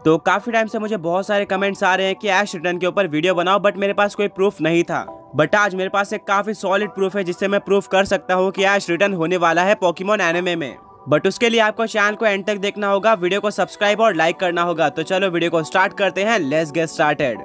तो काफी टाइम से मुझे बहुत सारे कमेंट्स आ रहे हैं कि ऐश रिटर्न के ऊपर वीडियो बनाओ, बट मेरे पास कोई प्रूफ नहीं था। बट आज मेरे पास एक काफी सॉलिड प्रूफ है जिससे मैं प्रूफ कर सकता हूँ कि ऐश रिटर्न होने वाला है पोकेमॉन एनिमे में। बट उसके लिए आपको चैनल को एंड तक देखना होगा, वीडियो को सब्सक्राइब और लाइक करना होगा। तो चलो वीडियो को स्टार्ट करते हैं, लेट्स गेट स्टार्टेड।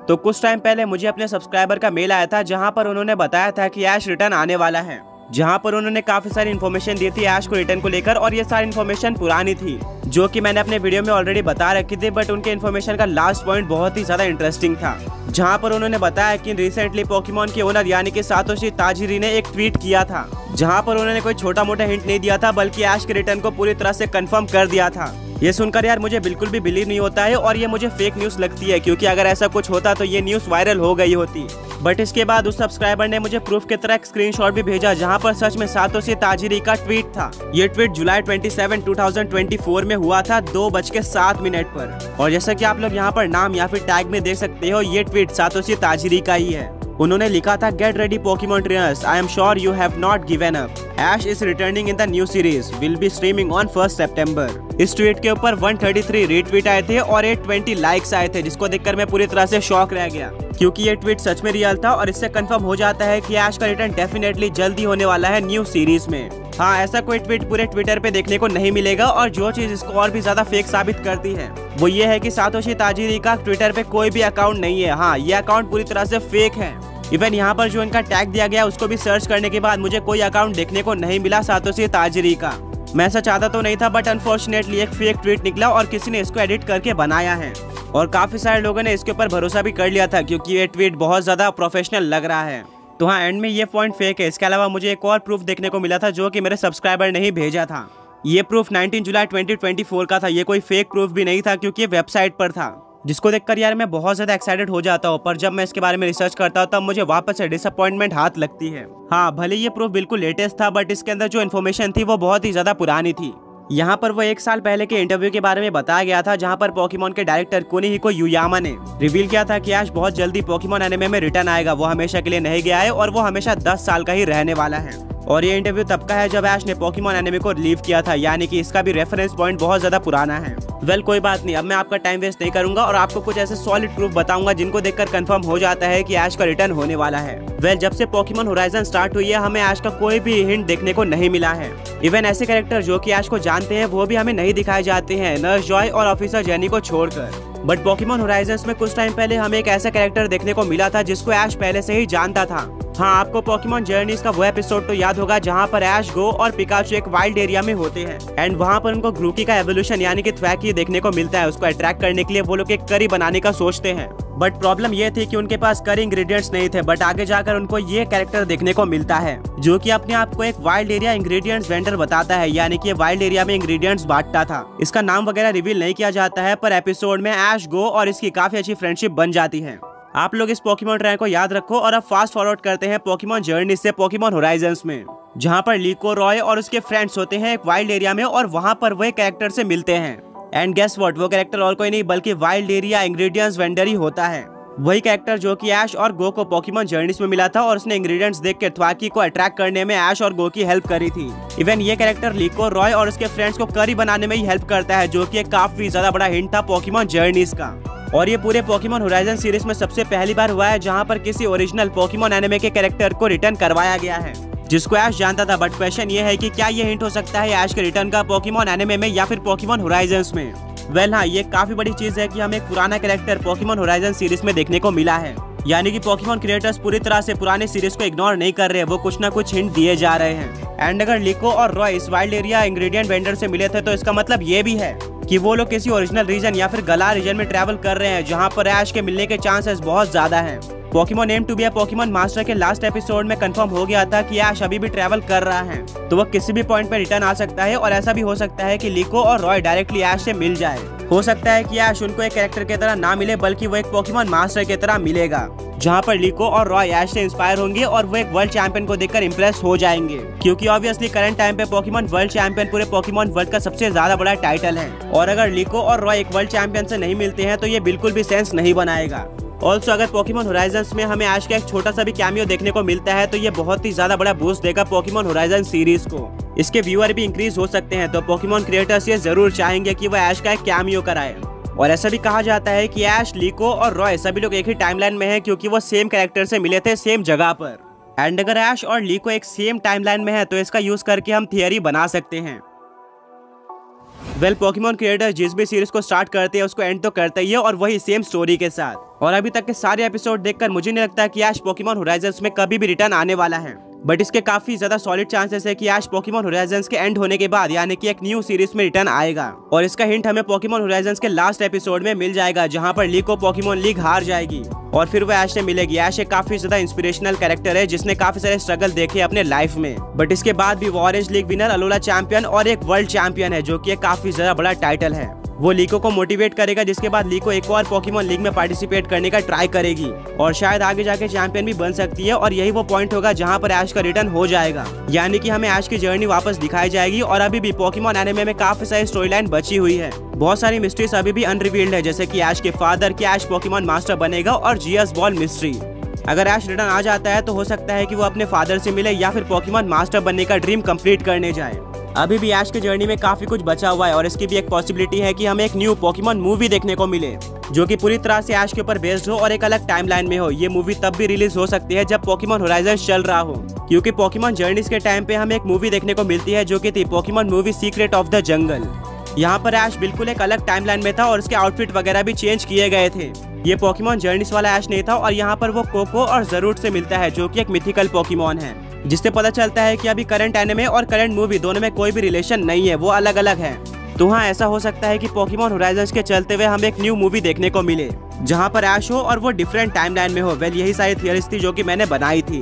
तो कुछ टाइम पहले मुझे अपने सब्सक्राइबर का मेल आया था जहां पर उन्होंने बताया था कि ऐश रिटर्न आने वाला है, जहां पर उन्होंने काफी सारी इन्फॉर्मेशन दी थी ऐश को रिटर्न को लेकर, और ये सारी इन्फॉर्मेशन पुरानी थी जो कि मैंने अपने वीडियो में ऑलरेडी बता रखी थी। बट उनके इन्फॉर्मेशन का लास्ट पॉइंट बहुत ही ज्यादा इंटरेस्टिंग था, जहां पर उन्होंने बताया कि रिसेंटली पोकेमॉन के ओनर यानी कि सातोशी ताजिरी ने एक ट्वीट किया था जहां पर उन्होंने कोई छोटा मोटा हिंट नहीं दिया था बल्कि ऐश के रिटर्न को पूरी तरह से कंफर्म कर दिया था। ये सुनकर यार मुझे बिल्कुल भी बिलीव नहीं होता है और ये मुझे फेक न्यूज लगती है, क्योंकि अगर ऐसा कुछ होता तो ये न्यूज वायरल हो गई होती। बट इसके बाद उस सब्सक्राइबर ने मुझे प्रूफ की तरह एक स्क्रीनशॉट भी भेजा जहां पर सच में सातोशी ताजिरी का ट्वीट था। ये ट्वीट जुलाई 27, 2024 में हुआ था 2:07 पर। और जैसा कि आप लोग यहाँ पर नाम या फिर टैग में देख सकते हो, ये ट्वीट सातोशी ताजिरी का ही है। उन्होंने लिखा था, get ready Pokemon trainers, I am sure you have not given up, Ash is returning in the new series, will be streaming on 1 सितंबर। इस ट्वीट के ऊपर 133 रीट्वीट आए थे और 820 लाइक्स आए थे, जिसको देखकर मैं पूरी तरह से शॉक रह गया, क्योंकि ये ट्वीट सच में रियल था और इससे कंफर्म हो जाता है कि ऐश का रिटर्न डेफिनेटली जल्दी होने वाला है न्यू सीरीज में। हाँ, ऐसा कोई ट्वीट पूरे ट्विटर पे देखने को नहीं मिलेगा, और जो चीज इसको और भी ज्यादा फेक साबित करती है वो ये है कि सातोशी ताजिरी का ट्विटर पे कोई भी अकाउंट नहीं है। हाँ, ये अकाउंट पूरी तरह से फेक है। इवन यहाँ पर जो इनका टैग दिया गया उसको भी सर्च करने के बाद मुझे कोई अकाउंट देखने को नहीं मिला सातोशी ताजिरी का। मैं ऐसा चाहता तो नहीं था, बट अनफॉर्चुनेटली एक फेक ट्वीट निकला और किसी ने इसको एडिट करके बनाया है, और काफी सारे लोगों ने इसके ऊपर भरोसा भी कर लिया था क्योंकि ये ट्वीट बहुत ज्यादा प्रोफेशनल लग रहा है। तो हाँ, एंड में ये पॉइंट फेक है। इसके अलावा मुझे एक और प्रूफ देखने को मिला था जो कि मेरे सब्सक्राइबर ने ही भेजा था। ये प्रूफ 19 जुलाई 2024 का था। ये कोई फेक प्रूफ भी नहीं था क्योंकि ये वेबसाइट पर था, जिसको देखकर यार मैं बहुत ज्यादा एक्साइटेड हो जाता हूँ, पर जब मैं इसके बारे में रिसर्च करता हूँ तब मुझे वापस से डिसअपॉइंटमेंट हाथ लगती है। हाँ, भले ये प्रूफ बिल्कुल लेटेस्ट था, बट इसके अंदर जो इन्फॉर्मेशन थी वो बहुत ही ज्यादा पुरानी थी। यहाँ पर वो 1 साल पहले के इंटरव्यू के बारे में बताया गया था, जहाँ पर पोकेमॉन के डायरेक्टर कुनिहिको युयामा ने रिवील किया था कि ऐश बहुत जल्दी पोकेमॉन एनिमे में रिटर्न आएगा। वो हमेशा के लिए नहीं गया है और वो हमेशा 10 साल का ही रहने वाला है। और ये इंटरव्यू तब का है जब ऐश ने पोकेमॉन एनिमे को रिलीव किया था, यानी कि इसका भी रेफरेंस पॉइंट बहुत ज्यादा पुराना है। वेल, कोई बात नहीं, अब मैं आपका टाइम वेस्ट नहीं करूंगा और आपको कुछ ऐसे सॉलिड प्रूफ बताऊंगा जिनको देखकर कंफर्म हो जाता है कि ऐश का रिटर्न होने वाला है। वेल, जब से पोकेमॉन होराइजन स्टार्ट हुई है हमें ऐश का कोई भी हिंट देखने को नहीं मिला है। इवन ऐसे कैरेक्टर जो कि ऐश को जानते हैं वो भी हमें नहीं दिखाए जाते हैं, नर्स जॉय और ऑफिसर जेनी को छोड़कर। बट पोकेमॉन होराइजन्स में कुछ टाइम पहले हमें एक ऐसा कैरेक्टर देखने को मिला था जिसको ऐश पहले से ही जानता था। हाँ, आपको पोकेमॉन जर्नीज का वो एपिसोड तो याद होगा जहाँ पर ऐश, गो और पिकाचू एक वाइल्ड एरिया में होते हैं एंड वहाँ पर उनको ग्रूकी का एवोल्यूशन यानी कि थ्वैकी देखने को मिलता है। उसको अट्रैक्ट करने के लिए वो लोग एक करी बनाने का सोचते हैं, बट प्रॉब्लम ये थी कि उनके पास करी इंग्रेडिएंट्स नहीं थे। बट आगे जाकर उनको ये कैरेक्टर देखने को मिलता है जो कि अपने आप को एक वाइल्ड एरिया इंग्रेडिएंट्स वेंडर बताता है, यानी कि वाइल्ड एरिया में इंग्रेडिएंट्स बांटता था। इसका नाम वगैरह रिवील नहीं किया जाता है, पर एपिसोड में ऐश, गो और इसकी काफी अच्छी फ्रेंडशिप बन जाती है। आप लोग इस पोकेमॉन ट्रेन को याद रखो और अब फास्ट फॉरवर्ड करते हैं पोकेमॉन जर्नी से पोकेमॉन होराइजन्स में, जहां पर लीको, रॉय और उसके फ्रेंड्स होते हैं एक वाइल्ड एरिया में और वहां पर वो कैरेक्टर से मिलते हैं। एंड गेस व्हाट, वो कैरेक्टर और कोई नहीं बल्कि वाइल्ड एरिया इंग्रेडिएंट्स वेंडर ही होता है। वही कैरेक्टर जो कि ऐश और गो को पोकेमॉन जर्नीज में मिला था और उसने इंग्रेडिएंट्स देख के थ्वाकी को अट्रैक्ट करने में ऐश और गो की हेल्प करी थी। इवन ये कैरेक्टर लीको, रॉय और उसके फ्रेंड्स को करी बनाने में ही हेल्प करता है, जो कि एक काफी ज्यादा बड़ा हिंट था पोकेमॉन जर्नीज का। और ये पूरे पोकेमॉन होराइजन सीरीज में सबसे पहली बार हुआ है जहाँ पर किसी ओरिजिनल पोकेमॉन एनिमे के कैरेक्टर को रिटर्न करवाया गया है, जिसको ऐश जानता था। बट क्वेश्चन ये है कि क्या ये हिंट हो सकता है ऐश के रिटर्न का पोकेमॉन एनिमे में या फिर पोकेमॉन होराइजन्स में। वेल हाँ, ये काफी बड़ी चीज है कि हमें एक पुराना कैरेक्टर पोकेमॉन होराइजन सीरीज में देखने को मिला है, यानी कि पोकेमॉन क्रिएटर्स पूरी तरह से पुराने सीरीज को इग्नोर नहीं कर रहे, वो कुछ ना कुछ हिंट दिए जा रहे हैं। एंड अगर लीको और रॉय इस वाइल्ड एरिया इंग्रेडिएंट वेंडर से मिले थे तो इसका मतलब ये भी है कि वो लोग किसी ओरिजिनल रीजन या फिर गला रीजन में ट्रैवल कर रहे हैं, जहाँ पर ऐश के मिलने के चांसेस बहुत ज्यादा हैं। Pokemon name to be Pokemon master के लास्ट एपिसोड में कंफर्म हो गया था कि ऐश अभी भी ट्रैवल कर रहा है, तो वो किसी भी पॉइंट पे रिटर्न आ सकता है। और ऐसा भी हो सकता है कि लीको और रॉय डायरेक्टली ऐश से मिल जाए। हो सकता है कि ऐश उनको एक कैरेक्टर की तरह ना मिले बल्कि वो एक पोकेमॉन मास्टर की तरह मिलेगा, जहाँ पर लीको और रॉय ऐश से इंस्पायर होंगे और वो एक वर्ल्ड चैंपियन को देखकर इंप्रेस हो जाएंगे, क्योंकि ऑब्वियसली करंट टाइम पे पोकेमॉन वर्ल्ड चैंपियन पूरे पोकेमॉन वर्ल्ड का सबसे ज्यादा बड़ा टाइटल है। और अगर लीको और रॉय एक वर्ल्ड चैंपियन से नहीं मिलते हैं तो ये बिल्कुल भी सेंस नहीं बनाएगा। ऑल्सो अगर पोकेमॉन होराइजन्स में हमें ऐश का एक छोटा सा भी कैमियो देखने को मिलता है तो ये बहुत ही ज्यादा बड़ा बूस्ट देगा पोकेमॉन होराइजन सीरीज को। इसके व्यूअर भी इंक्रीज हो सकते हैं, तो पोकेमॉन क्रिएटर्स ये जरूर चाहेंगे कि वो ऐश का एक कैमियो कराए। और ऐसा भी कहा जाता है कि ऐश, लीको और रॉय सभी लोग एक ही टाइमलाइन में हैं क्योंकि वो सेम कैरेक्टर से मिले थे सेम जगह पर। एंड अगर ऐश और लीको एक सेम टाइमलाइन में है तो इसका यूज करके हम थियरी बना सकते हैं। पोकेमॉन क्रिएटर जिस भी सीरीज को स्टार्ट करते हैं उसको एंड तो करते ही है, और वही सेम स्टोरी के साथ। और अभी तक के सारे एपिसोड देखकर मुझे नहीं लगता कि ऐश पोकेमॉन होराइजन्स में कभी भी रिटर्न आने वाला है। बट इसके काफी ज्यादा सॉलिड चांसेस है कि ऐश पोकेमॉन होराइजन्स के एंड होने के बाद यानी कि एक न्यू सीरीज में रिटर्न आएगा। और इसका हिंट हमें पोकेमॉन होराइजन्स के लास्ट एपिसोड में मिल जाएगा, जहां पर लीको पोकेमॉन लीग हार जाएगी और फिर वो ऐश से मिलेगी। ऐश एक काफी ज्यादा इंस्पिरेशनल कैरेक्टर है जिसने काफी सारे स्ट्रगल देखे अपने लाइफ में, बट इसके बाद भी वो orange league winner, Alola champion और एक वर्ल्ड चैंपियन है, जो कि काफी ज्यादा बड़ा टाइटल है। वो लीको को मोटिवेट करेगा, जिसके बाद लीको एक और पोकेमॉन लीग में पार्टिसिपेट करने का ट्राई करेगी और शायद आगे जाके चैंपियन भी बन सकती है। और यही वो पॉइंट होगा जहां पर ऐश का रिटर्न हो जाएगा, यानी कि हमें ऐश की जर्नी वापस दिखाई जाएगी। और अभी भी पोकेमॉन एनिमे में काफी सारी स्टोरी लाइन बची हुई है, बहुत सारी मिस्ट्रीज अभी भी अनरिवील्ड है, जैसे कि ऐश के फादर, कि ऐश पोकेमॉन मास्टर बनेगा और जीएस बॉल मिस्ट्री। अगर ऐश रिटर्न आ जाता है तो हो सकता है कि वो अपने फादर से मिले या फिर पोकेमॉन मास्टर बनने का ड्रीम कंप्लीट करने जाए। अभी भी ऐश के जर्नी में काफी कुछ बचा हुआ है और इसकी भी एक पॉसिबिलिटी है कि हमें एक न्यू पोकेमॉन मूवी देखने को मिले, जो कि पूरी तरह से ऐश के ऊपर बेस्ड हो और एक अलग टाइमलाइन में हो। ये मूवी तब भी रिलीज हो सकती है जब पोकेमॉन होराइजन चल रहा हो, क्योंकि पोकेमॉन जर्नीज के टाइम पे हमें एक मूवी देखने को मिलती है जो कि थी Pokemon movie secret of the jungle. यहाँ पर ऐश बिल्कुल एक अलग टाइमलाइन में था और उसके आउटफिट वगैरह भी चेंज किए गए थे। ये पोकेमॉन जर्नीज वाला ऐश नहीं था। और यहाँ पर वो कोको और जरूर से मिलता है, जो कि एक मिथिकल पोकेमॉन है, जिससे पता चलता है कि अभी करंट एनिमे और करंट मूवी दोनों में कोई भी रिलेशन नहीं है, वो अलग अलग है। तो हाँ, ऐसा हो सकता है कि पोकेमॉन होराइजन्स के चलते हुए हमें एक न्यू मूवी देखने को मिले जहाँ पर ऐश हो और वो डिफरेंट टाइमलाइन में हो। यही सारी थियरीज थी जो कि मैंने बनाई थी।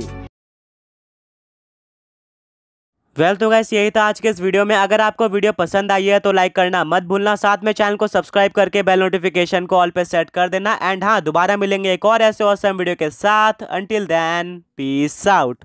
तो गाइस यही था आज के इस वीडियो में। अगर आपको वीडियो पसंद आई है तो लाइक करना मत भूलना, साथ में चैनल को सब्सक्राइब करके बेल नोटिफिकेशन को ऑल पे सेट कर देना। एंड हाँ, दोबारा मिलेंगे एक और ऐसे ऑसम वीडियो के साथ। Until then, peace out.